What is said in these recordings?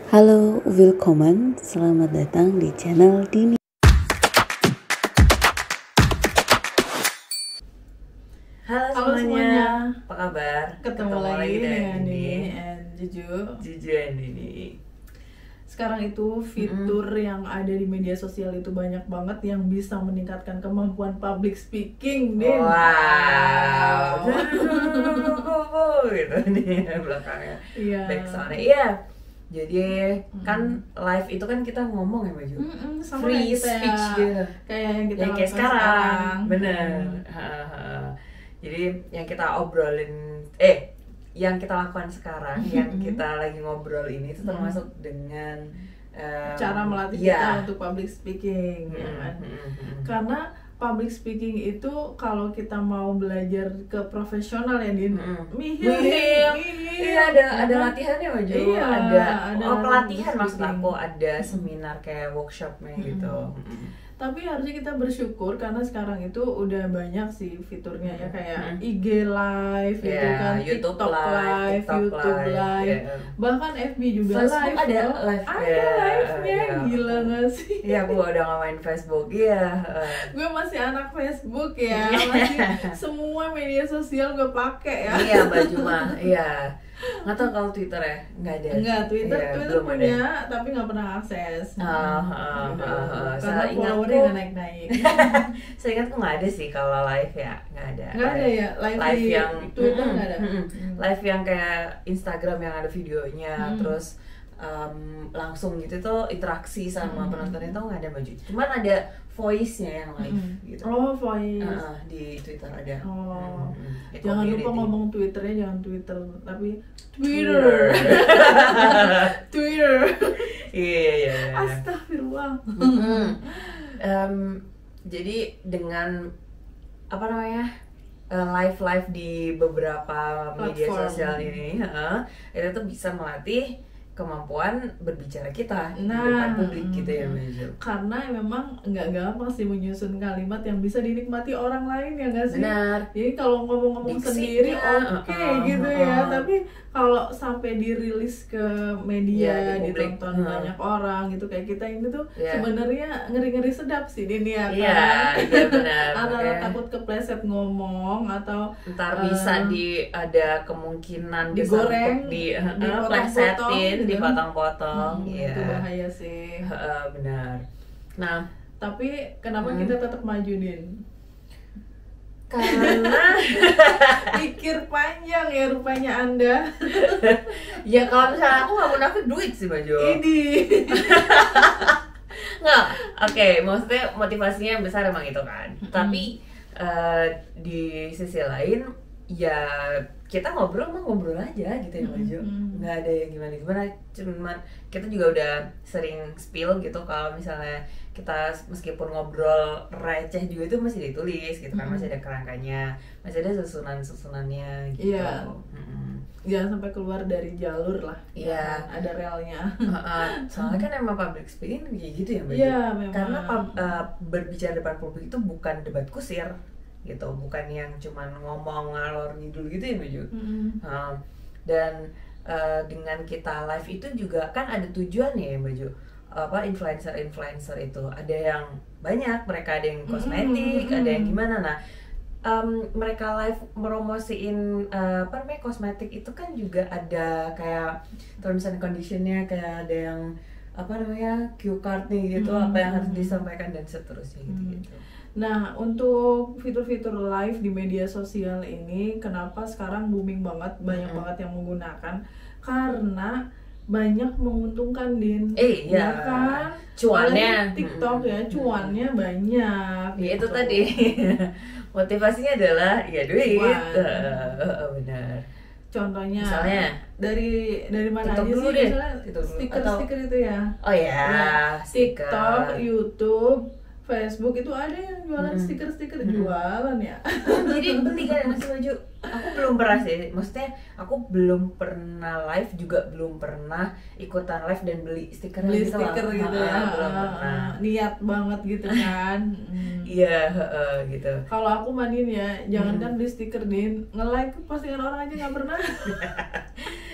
Halo, willkommen, selamat datang di channel Dini. Halo semuanya, apa kabar? Ketemu lagi dengan Dini and Juju and Dini. Sekarang itu fitur yang ada di media sosial itu banyak banget yang bisa meningkatkan kemampuan public speaking, Din. Wow. Gitu nih belakangnya. Iya. Backsoundnya, iya. Jadi kan live itu kan kita ngomong ya Baju. Sama Free kayak kita speech gitu. Kayak yang kita Yang kayak lakukan sekarang. Bener. Jadi yang kita obrolin, yang kita lakukan sekarang, yang kita lagi ngobrol ini itu termasuk dengan cara melatih kita untuk public speaking, ya kan? Karena public speaking itu kalau kita mau belajar ke profesional ya, Din, Iya, ada latihannya Baju. Iya, ada pelatihan public maksud speaking. aku, ada seminar kayak workshopnya gitu. Tapi harusnya kita bersyukur karena sekarang itu udah banyak sih fiturnya ya, kayak IG live gitu kan, YouTube TikTok live, TikTok YouTube live, bahkan FB juga Facebook live. ada loh. live, ada live-nya, gila nggak sih? Iya, aku udah nggak main Facebook, iya. Gue masih anak Facebook ya, masih semua media sosial gue pakai ya. Iya, Baju mah, iya. Nggak tahu kalau Twitter ya, nggak ada. Enggak, Twitter Iya, Twitter belum punya, ada. tapi nggak pernah akses. Karena Saya followernya nggak naik-naik. Saya ingat nggak ada sih kalau live ya, nggak ada. Nggak ada ya, live di yang Twitter nggak ada. Live yang kayak Instagram yang ada videonya, terus langsung gitu tuh interaksi sama penontonnya tuh nggak ada Baju. Cuman ada voice-nya yang live gitu. Oh, voice. Di Twitter ada. Oh, Di jangan community. lupa ngomong Twitternya, jangan Twitter, tapi Twitter. Twitter. Iya. Astagfirullah. Jadi dengan apa namanya live di beberapa media Platform. sosial ini, itu tuh bisa melatih kemampuan berbicara kita di Nah, depan publik gitu ya Baju. Karena memang nggak gampang sih menyusun kalimat yang bisa dinikmati orang lain, ya nggak sih? Benar. Jadi kalau ngomong-ngomong Diksinya, sendiri oke gitu ya, tapi kalau sampai dirilis ke Iya, media, ke publik. ditonton banyak orang gitu kayak kita ini tuh Iya. sebenarnya ngeri-ngeri sedap sih Din ya kan? Iya, benar. Antara Makanya takut kepleset ngomong atau ntar bisa ada kemungkinan bisa digoreng, untuk dipotong-potong plesetin, gitu. dipotong-potong. Iya. Itu bahaya sih. Benar. Nah, Tapi kenapa kita tetap maju, Din? karena Pikir panjang ya rupanya Anda. ya kalau misalnya aku nggak munafik duit sih Baju. Ini. Nggak, oke, maksudnya motivasinya yang besar emang itu kan. Tapi di sisi lain ya kita ngobrol aja gitu ya Baju. Nggak ada yang gimana, cuman kita juga udah sering spill gitu kalau misalnya kita meskipun ngobrol receh juga itu masih ditulis gitu kan, masih ada kerangkanya, masih ada susunannya gitu. Iya. Jangan sampai keluar dari jalur lah. Iya. Ada relnya. Soalnya kan emang public speaking kayak gitu ya Mbak. Iya, memang. Karena berbicara depan publik itu bukan debat kusir gitu, bukan yang cuman ngomong ngalor ngidul gitu ya Mbak Jo. Dan dengan kita live itu juga kan ada tujuannya ya Mbak Jo. Influencer itu ada yang banyak, mereka ada yang kosmetik, ada yang gimana. Nah, mereka live meromosiin kosmetik itu kan juga ada kayak terms and conditionnya, kayak ada yang cue card nih gitu, apa yang harus disampaikan dan seterusnya gitu. Nah, untuk fitur-fitur live di media sosial ini kenapa sekarang booming banget, banyak banget yang menggunakan? Karena banyak menguntungkan, Din. Iya. Ya kan? Cuannya. Apalagi TikTok ya, cuannya banyak. Ya itu gitu. tadi. Motivasinya adalah ya duit. Cuan. Benar. Contohnya Misalnya dari mana TikTok aja dulu sih? deh. Misalnya TikTok dulu. stiker-stiker itu ya. Oh ya, TikTok, YouTube, Facebook itu ada yang jualan stiker-stiker, jualan ya. Jadi beli kan Mas Baju? Aku belum pernah sih, maksudnya aku belum pernah live, juga belum pernah ikutan live dan beli stiker gitu lah. Gitu ya. Belum pernah. Niat banget gitu kan. Iya, gitu. Kalau aku mandiin ya, jangankan beli stiker, Din, nge-like postingan orang aja nggak pernah.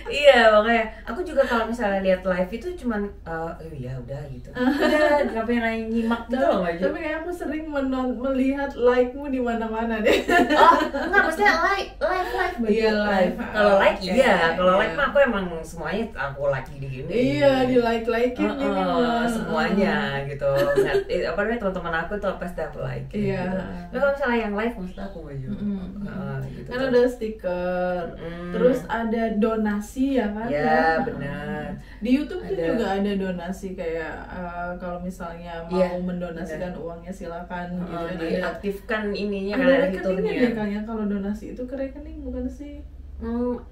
Iya, makanya aku juga kalau misalnya lihat live itu cuman ya udah gitu. Udah, ngapain nanya nyimak gitu loh, Maju. Tapi kayak aku sering melihat like-mu di mana-mana deh. Oh, enggak, maksudnya live. Iya, live. Kalau like Oke. iya, kalau like Iya. mah aku emang semuanya aku like gini. Iya, di like-likein gini mah. Semuanya gitu. Apa namanya, teman-teman aku tuh pasti aku like Iya. gitu. Tapi kalau misalnya yang live maksud aku, Maju. Gitu. Kan ada stiker, terus ada donasi ya kan? Ya, benar. Di YouTube tuh Ada. juga ada donasi kayak kalau misalnya mau Iya, mendonasikan uangnya silakan gitu kan. Ada Diaktifkan ininya kan, ada ada rekeningnya fiturnya. deh kayaknya kalau donasi itu ke rekening bukan sih?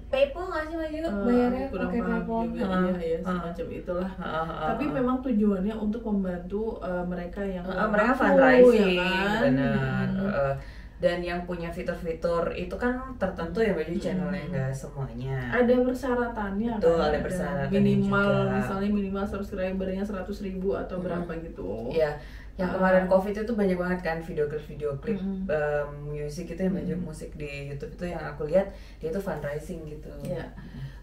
PayPal nggak sih, Maju? Bayarnya Kurang pakai paham PayPal. juga, iya semacam itulah. Tapi memang tujuannya untuk membantu mereka yang mereka mampu, fundraising, ya kan? benar. Dan yang punya fitur-fitur itu kan tertentu ya, Baju, channelnya nggak semuanya. Ada persyaratannya. Betul, kan? ada persyaratannya minimal juga. misalnya minimal subscribernya 100.000 atau berapa gitu. Iya, yang kemarin COVID itu banyak banget kan video klip musik itu yang Baju, musik di YouTube itu yang aku lihat dia tuh fundraising gitu. Iya.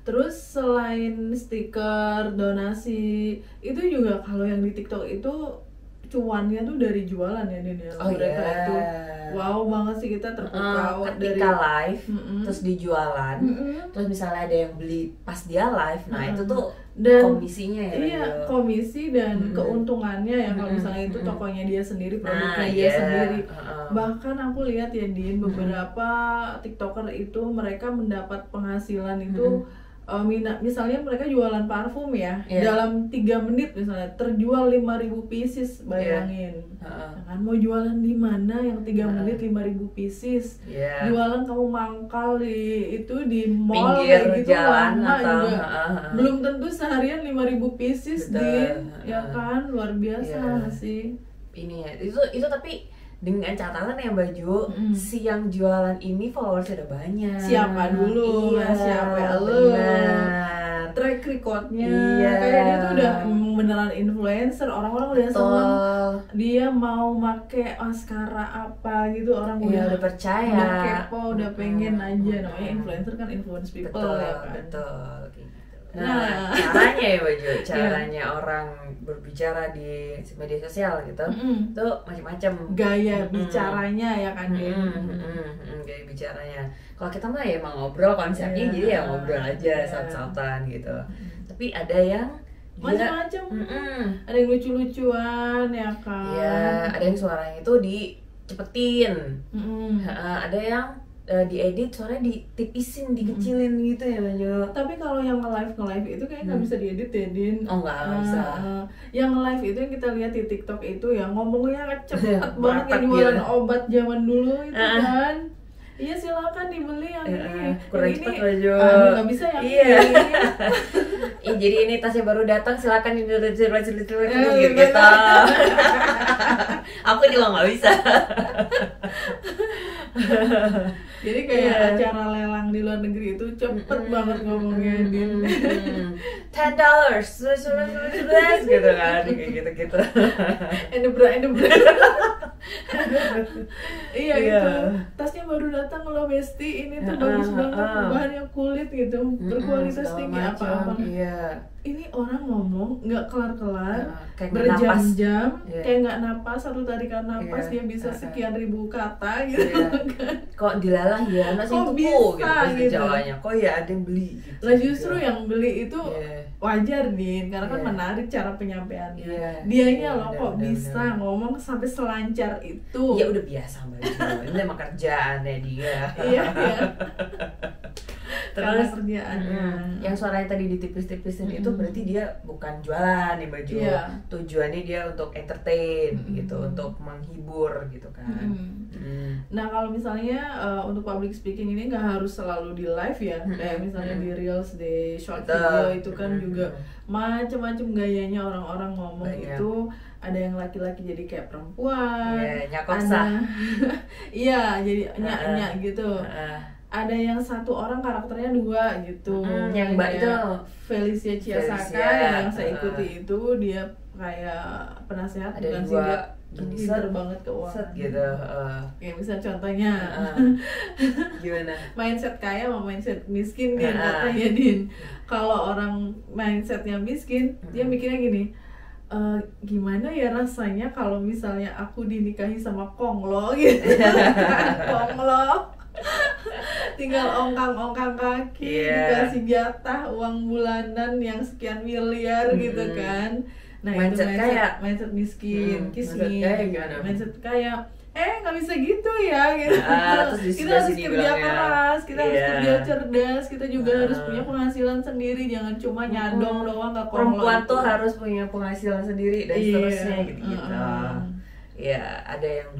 Terus selain stiker, donasi, itu juga kalau yang di TikTok itu cuannya tuh dari jualan ya, Din ya. Oh Mereka iya. itu wow banget sih, kita terpukau Ketika live Mm-mm. terus dijualan, terus misalnya ada yang beli pas dia live, nah itu tuh dan komisinya ya. iya, Baju. komisi dan keuntungannya ya kalau misalnya itu tokonya dia sendiri, produknya dia iya. sendiri. Bahkan aku lihat ya, Din, beberapa TikToker itu mereka mendapat penghasilan itu misalnya mereka jualan parfum ya, Iya. dalam 3 menit misalnya terjual 5.000 pieces, bayangin. Ya kan, mau jualan di mana yang 3 menit 5.000 pieces? Iya. Jualan kamu mangkal di mall Pinggir kayak gitu jalan lama atau juga belum tentu seharian 5.000 pieces. Betul. Din, ya kan, luar biasa Iya. nggak sih. Ini ya, itu tapi dengan catatan ya, Baju, si yang jualan ini followersnya udah banyak. Siapa dulu? Iya, Siapa ya, lu? benar. Track recordnya Iya. kayak dia tuh udah beneran influencer, orang-orang udah seneng Betul. dia mau make maskara apa gitu, orang Iya, udah percaya. udah kepo, udah pengen aja. Namanya influencer kan influence people Betul, ya kan. betul. Kayak gitu. Nah. Nah, caranya ya, Baju, caranya orang berbicara di media sosial gitu, tuh macam-macam. Gaya bicaranya ya kan, Din. Gaya bicaranya. Kalau kita mah ya emang ngobrol konsepnya, Iya. jadi ya ngobrol aja, Iya. saut-sautan gitu. Tapi ada yang dia- Macam-macam. Ada yang lucu-lucuan ya kan. Iya, ada yang suaranya itu dicepetin. Ada yang diedit suaranya ditipisin, dikecilin gitu ya, Baju. Tapi kalau yang nge-live itu kayak nggak bisa diedit ya, Din. Oh, nggak bisa. Yang nge-live itu yang kita lihat di TikTok itu ya ngomongnya cepet banget, Merapat kayak jualan gitu. obat zaman dulu itu kan. Iya, silakan dibeli yang ini. kurang Yang cepet, ini, Baju. aduh nggak bisa yang Iya. ini. Jadi ini tasnya baru datang, silakan ini gitu. gitu. Aku juga nggak bisa. Jadi kayak Iya. acara lelang di luar negeri itu cepet banget ngomongnya, Din. $10 gitu kan, kayak gitu. Endebra. Iya, Iya. itu tasnya baru datang loh, Besti. Ini tuh bagus banget, bahannya kulit gitu, berkualitas Segala tinggi macam. apa-apa. Iya. Ini orang ngomong nggak kelar-kelar, Kayak nggak napas. berjam-jam, Iya. kayak nggak napas, satu tarikan napas Iya. dia bisa sekian ribu kata gitu. Iya. Kok dilalah ya, nasi Kok tuku bisa gitu bahasa gitu? Jawanya. Kok ya ada yang beli gitu. Lah justru yang beli itu Iya. wajar, Din, karena kan Iya. menarik cara penyampaiannya. Iya. Dianya Iya, loh benar, kok benar, bisa benar. ngomong sampai selancar itu. Ya udah biasa, Mbak Jo. Ini emang kerjaannya dia. Iya, iya. Karena Terus kerjaannya. yang suaranya tadi ditipis-tipisin itu berarti dia bukan jualan nih, Mbak Jo. Iya. Tujuannya dia untuk entertain gitu, untuk menghibur gitu kan. Nah, kalau misalnya untuk public speaking ini nggak harus selalu di live ya, kayak misalnya di reels, di short Betul. video itu kan juga macam-macam gayanya orang-orang ngomong. Banyak. Itu ada yang laki-laki jadi kayak perempuan, Iya, nyakoksa. iya jadi nyak-nyak gitu. Ada yang satu orang karakternya 2 gitu. yang Mbak Kayak itu Felicia Chiasaka Felicia, yang saya ikuti itu dia kayak penasehat, ada bukan sih, dua dia gini pinter set, banget keuangan set gitu. ya bisa contohnya Gimana? mindset kaya sama mindset miskin kan Ah. katanya Din. Kalau orang mindsetnya miskin, dia mikirnya gini, gimana ya rasanya kalau misalnya aku dinikahi sama Konglo gitu. Konglo tinggal ongkang-ongkang kaki, dikasih jatah uang bulanan yang sekian miliar gitu kan. Nah, Mindset itu kaya. mindset miskin, Mindset kismin. kaya gimana? Mindset kaya, nggak bisa gitu ya gitu. Terus di Kita sebelah harus sini kerja bilangnya, keras, kita harus iya. kerja cerdas, kita juga harus punya penghasilan sendiri, jangan cuma nyadong doang ke Konglo Perempuan itu. tuh harus punya penghasilan sendiri dan Iya. seterusnya gitu-gitu. Ya, ada yang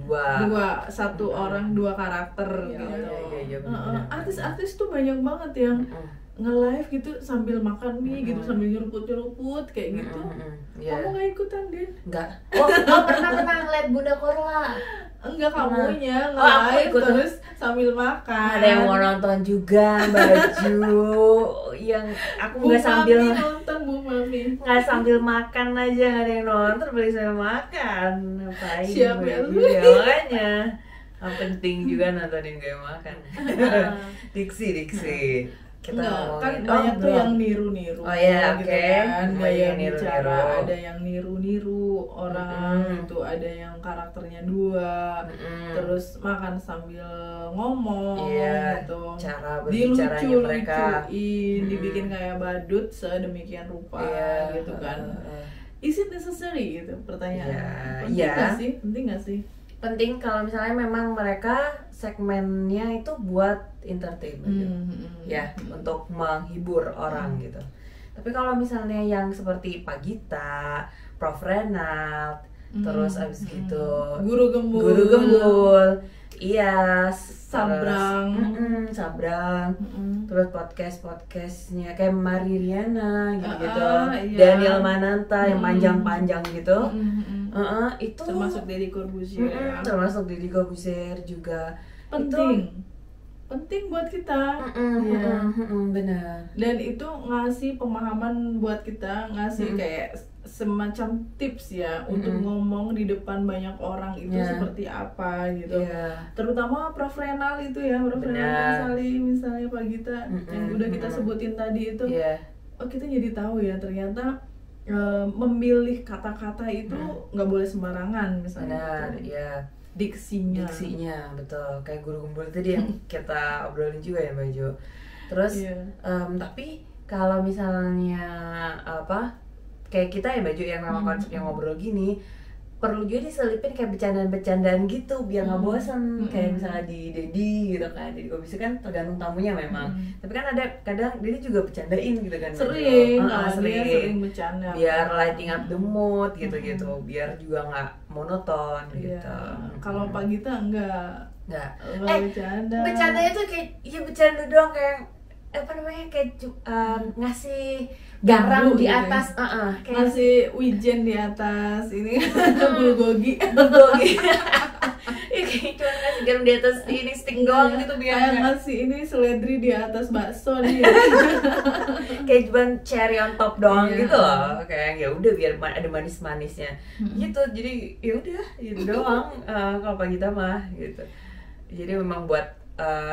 satu orang dua karakter Iya, gitu. iya, benar-benar. Artis-artis tuh banyak banget yang nge-live gitu sambil makan mie gitu, sambil nyeruput-nyeruput kayak gitu. Iya. Kamu nggak ikutan, Din? Enggak. Oh, pernah ngeliat Bunda Korla. Enggak, kamunya Oh, aku nge-live ikut. terus sambil makan. Ada yang mau nonton juga baju yang aku Bu nggak sambil Mami nonton, Bu Mami. nggak sambil makan aja, nggak ada yang nonton, beli saya makan. Ngapain? Siap ya lu. Ya, makanya penting juga nontonin gue makan. Diksi. Kita Enggak, kan ngomongin- banyak tuh belum. yang niru-niru. Oh iya, gitu oke. kan. Banyak Gaya yang niru-niru. bicara, ada yang niru-niru orang gitu, ada yang karakternya dua, terus makan sambil ngomong Iya, gitu. cara berbicaranya mereka. Dilucu-lucuin, dibikin kayak badut sedemikian rupa gitu kan. Is it necessary gitu pertanyaan? Iya, Penting iya. nggak sih? Penting nggak sih? Penting kalau misalnya memang mereka segmennya itu buat entertainment ya, untuk menghibur orang gitu. Tapi kalau misalnya yang seperti Pak Gita, Prof Renald, terus abis gitu Guru Gembul. iya, Sabrang. Sabrang, terus podcastnya kayak Maririana gitu, iya. Daniel Mananta yang panjang-panjang gitu. Itu Termasuk Deddy Corbuzier. termasuk Deddy Corbuzier juga penting buat kita. Iya. Benar. Dan itu ngasih pemahaman buat kita, ngasih kayak semacam tips ya untuk ngomong di depan banyak orang itu seperti apa gitu. Terutama Prof Renal itu ya, Prof Renal Kasali misalnya, Pak Gita yang udah kita sebutin tadi itu. Oh, kita jadi tahu ya ternyata memilih kata-kata itu nggak boleh sembarangan misalnya. Benar, ya. Diksinya, betul. Kayak Guru Gembul tadi yang kita obrolin juga ya, Mbak Jo. Terus tapi kalau misalnya kayak kita ya, Mbak Jo, yang memang konsep yang ngobrol gini, perlu juga diselipin kayak bercandaan-bercandaan gitu biar nggak bosan. Kayak misalnya di Deddy gitu kan, Deddy Corbuzier kan tergantung tamunya memang. Tapi kan ada kadang Deddy juga bercandain gitu kan. Sering, sering. dia sering bercanda. Biar lighting up the mood gitu-gitu, biar juga nggak monoton gitu. Kalau Pak Gita enggak bercanda. Bercandanya tuh kayak bercanda doang, kayak kayak ngasih garam di gitu atas, ya? kayak Ngasih wijen di atas ini bulgogi. kayak cuma ngasih garam di atas ini stick doang gitu biar Kayak ngasih ini seledri di atas bakso nih. kayak cuma cherry on top doang Iya. gitu loh, kayak ya udah biar ada manis-manisnya gitu. Jadi ya udah gitu doang. Kalau Pak Gita mah gitu, jadi memang buat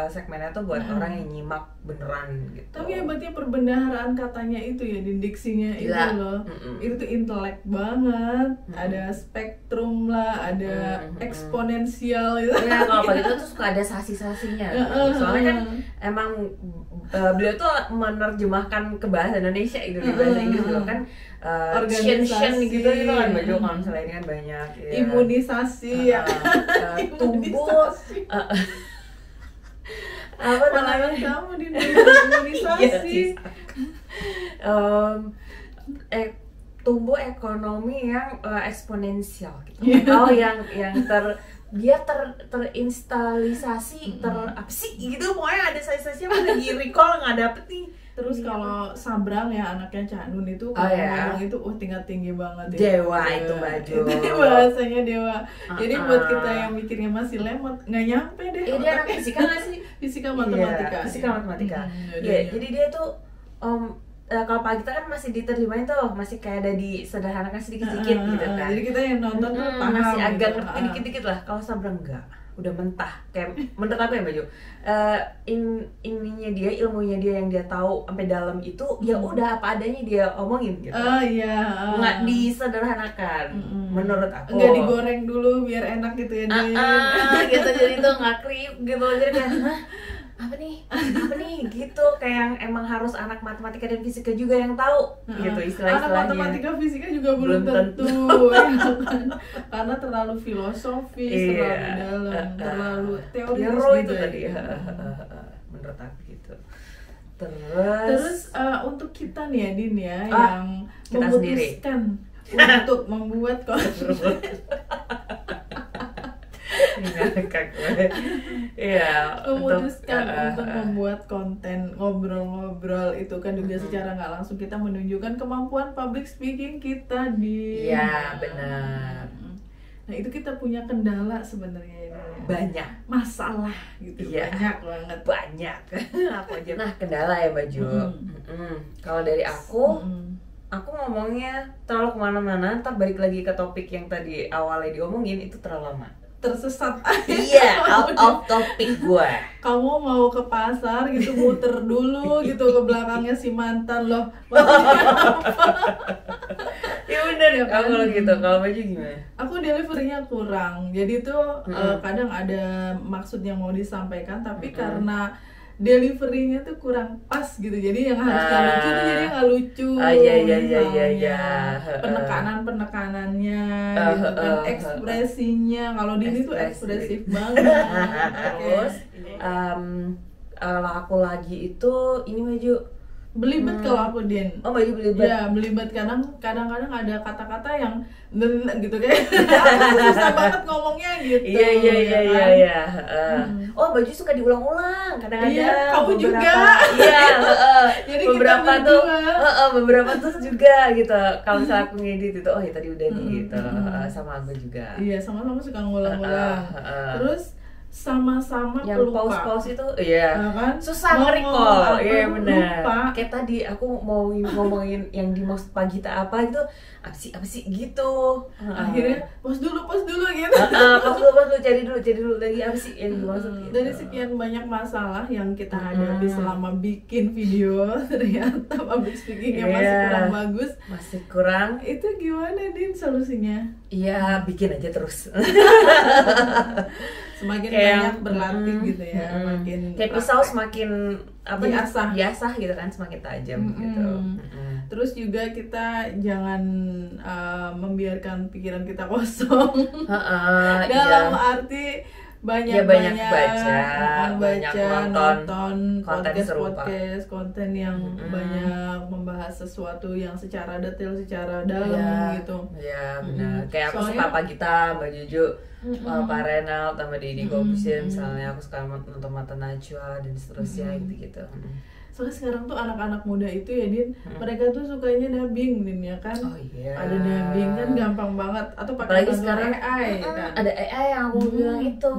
segmennya tuh buat orang yang nyimak beneran gitu. Tapi hebatnya perbendaharaan katanya itu ya, di diksinya itu Gila. loh. Itu tuh intelek banget. Ada spektrum lah, ada eksponensial gitu. Ya, kalau Pak Gita tuh suka ada sasi-sasinya gitu. Soalnya kan emang beliau tuh menerjemahkan ke bahasa Indonesia itu di bahasa Inggris gitu kan. Shen gitu kan, baju kalau misalnya ini kan banyak ya. Imunisasi ya. Tumbuh apa Pandangan namanya, kamu di imunisasi. Tumbuh ekonomi yang eksponensial gitu, atau yang dia terinstalisasi apa sih gitu, pokoknya ada sasi-sasinya lagi recall nggak dapet nih. Terus kalau Sabrang ya, anaknya Cak Nun itu kalau ngomong itu tingkat tinggi banget ya. Dewa itu baju. Itu bahasanya dewa. Jadi buat kita yang mikirnya masih lemot, nggak nyampe deh. Dia anak fisika nggak sih? Fisika matematika. Fisika matematika. Iya, Jadi dia tuh kalau pagi kita kan masih diterjemahin tuh, masih kayak ada disederhanakan sedikit-sedikit gitu kan. Jadi kita yang nonton tuh paham masih agak gitu. ngerti dikit-dikit lah. Kalau Sabra enggak, udah mentah. Kayak menurut aku ya Baju, ininya dia, ilmunya dia yang dia tahu sampai dalam itu ya udah apa adanya dia omongin gitu. Iya. Nggak disederhanakan. Menurut aku. Nggak digoreng dulu biar enak gitu ya Din. Gitu, jadi tuh nggak krip gitu, jadi kayak apa nih gitu, kayak yang emang harus anak matematika dan fisika juga yang tahu gitu istilah-istilahnya. Anak matematika fisika juga belum tentu. Ya kan? Karena terlalu filosofis, terlalu dalam, terlalu teoris gitu itu ya. tadi menurut aku gitu. Terus untuk kita nih ya Din ya, yang kita memutuskan untuk membuat memutuskan untuk membuat konten ngobrol-ngobrol itu kan juga secara nggak langsung kita menunjukkan kemampuan public speaking kita di. Iya benar. Nah itu kita punya kendala sebenarnya ini. Banyak Masalah gitu. Iya. Banyak apa aja. Nah kendala ya Baju. Kalau dari aku ngomongnya terlalu kemana-mana, ntar balik lagi ke topik yang tadi awalnya diomongin, itu terlalu lama. Tersesat. Iya, out of topic gue. Kamu mau ke pasar gitu, muter dulu gitu ke belakangnya si mantan loh. Ya bener ya kan? kalau gitu. Kalau Baju gimana? Aku deliverynya kurang. Jadi tuh kadang ada maksud yang mau disampaikan, tapi karena deliverynya tuh kurang pas gitu, jadi yang harusnya lucu tuh jadi nggak lucu. Iya. Penekanannya gitu kan, ekspresinya kalau Dini tuh ekspresif banget. Terus kalau aku lagi itu ini Baju belibet kalau aku Din. Oh Baju belibet. Ya belibet, kadang-kadang ada kata-kata yang gitu kayak susah banget ngomongnya gitu. Iya. Oh Baju suka diulang-ulang kadang-kadang. Iya, kamu juga. Iya. Jadi beberapa tuh beberapa tuh juga gitu. Kalau misalnya aku ngedit itu, oh ya tadi udah nih gitu. Sama aku juga. Iya, sama-sama suka ngulang-ngulang. Terus sama-sama yang pelupa. pause itu kan? Susah nge-recall. Iya benar. Kayak tadi aku mau ngomongin yang dimaksud pagi tak apa gitu, apa sih gitu. Akhirnya pause dulu gitu. Pause dulu, cari dulu tadi apa sih yang dimaksud gitu. Dari sekian banyak masalah yang kita hadapi selama bikin video, ternyata public speakingnya masih kurang bagus. Masih kurang. Itu gimana Din solusinya? Iya, bikin aja terus. Semakin banyak berlatih gitu ya, makin kayak pisau semakin biasa gitu kan, semakin tajam gitu. Terus juga kita jangan membiarkan pikiran kita kosong. Dalam arti banyak baca, nonton podcast, konten yang banyak membahas sesuatu yang secara detail, secara dalam gitu. Iya benar. Kayak aku suka Pak Gita, Mbak Juju, Pak Renal, sama Deddy Kobusier misalnya. Aku suka nonton Mata Najwa dan seterusnya gitu. Soalnya sekarang tuh anak-anak muda itu ya Din, mereka tuh sukanya dubbing Din ya kan. Oh iya. Ada dubbing kan gampang banget, atau pakai sekarang AI kan. Ada AI yang aku bilang itu.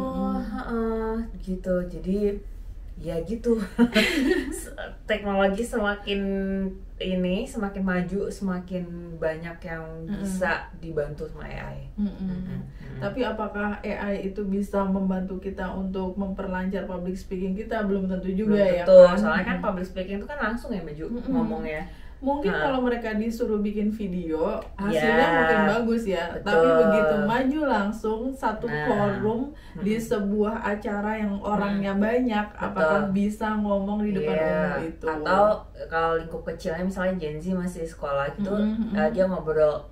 Gitu. Jadi ya gitu. Teknologi semakin maju, semakin banyak yang bisa dibantu sama AI. Tapi apakah AI itu bisa membantu kita untuk memperlancar public speaking kita? Belum tentu juga ya kan. Soalnya kan public speaking itu kan langsung ya Baju ngomongnya. Mungkin kalau mereka disuruh bikin video, hasilnya mungkin bagus ya. Betul. Tapi begitu maju langsung satu forum di sebuah acara yang orangnya banyak, apakah bisa ngomong di depan umum itu? Atau kalau lingkup kecilnya misalnya Gen Z masih sekolah gitu, dia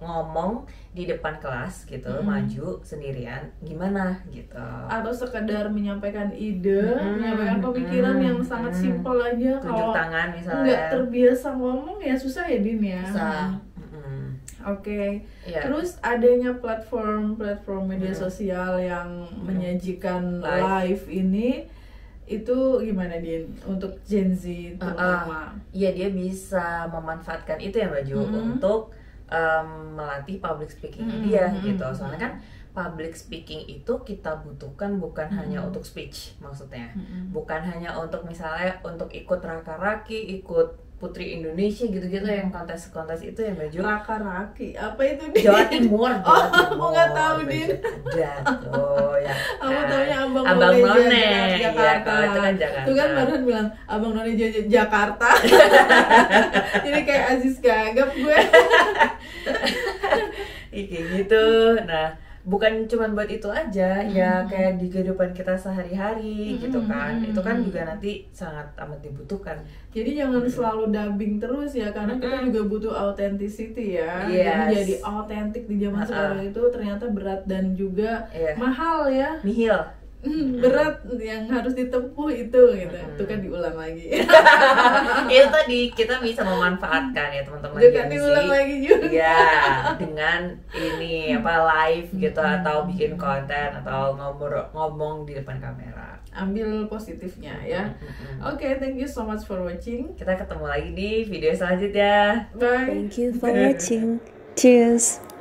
ngomong di depan kelas gitu, maju sendirian, gimana gitu. Atau sekedar menyampaikan ide, menyampaikan pemikiran yang sangat simpel aja. Tunjuk tangan misalnya. Nggak terbiasa ngomong ya susah ya Din ya. Susah. Oke. Terus adanya platform media sosial yang menyajikan live ini, itu gimana Din untuk Gen Z terutama? Iya, dia bisa memanfaatkan itu ya Mbak Ju untuk melatih public speaking dia gitu. Soalnya kan public speaking itu kita butuhkan bukan hanya untuk speech, maksudnya bukan hanya untuk misalnya untuk ikut raka-raki, ikut Putri Indonesia gitu-gitu yang kontes-kontes itu ya Mbak Jo. Raka-raki, apa itu Din? Jawa Timur. Aku nggak tahu Din. Oh ya. Aku taunya Abang None Jakarta. Ya, itu kan Jakarta. Itu kan barusan bilang Abang None Jakarta. Jadi kayak Aziz Gagap gue. Kayak gitu. Nah, bukan cuma buat itu aja, ya kayak di kehidupan kita sehari-hari gitu kan. Itu kan juga nanti sangat amat dibutuhkan. Jadi jangan selalu dubbing terus ya, karena kita juga butuh authenticity ya. Yes. Jadi authentic di zaman sekarang itu ternyata berat dan juga mahal ya. Nihil. Berat yang harus ditempuh itu gitu. Itu kan diulang lagi. Itu tadi kita bisa memanfaatkan ya teman-teman Jangan diulang lagi juga. Ya, dengan ini apa live gitu atau bikin konten atau ngomong di depan kamera. Ambil positifnya ya. Oke, thank you so much for watching. Kita ketemu lagi di video selanjutnya. Bye. Thank you for watching. Cheers.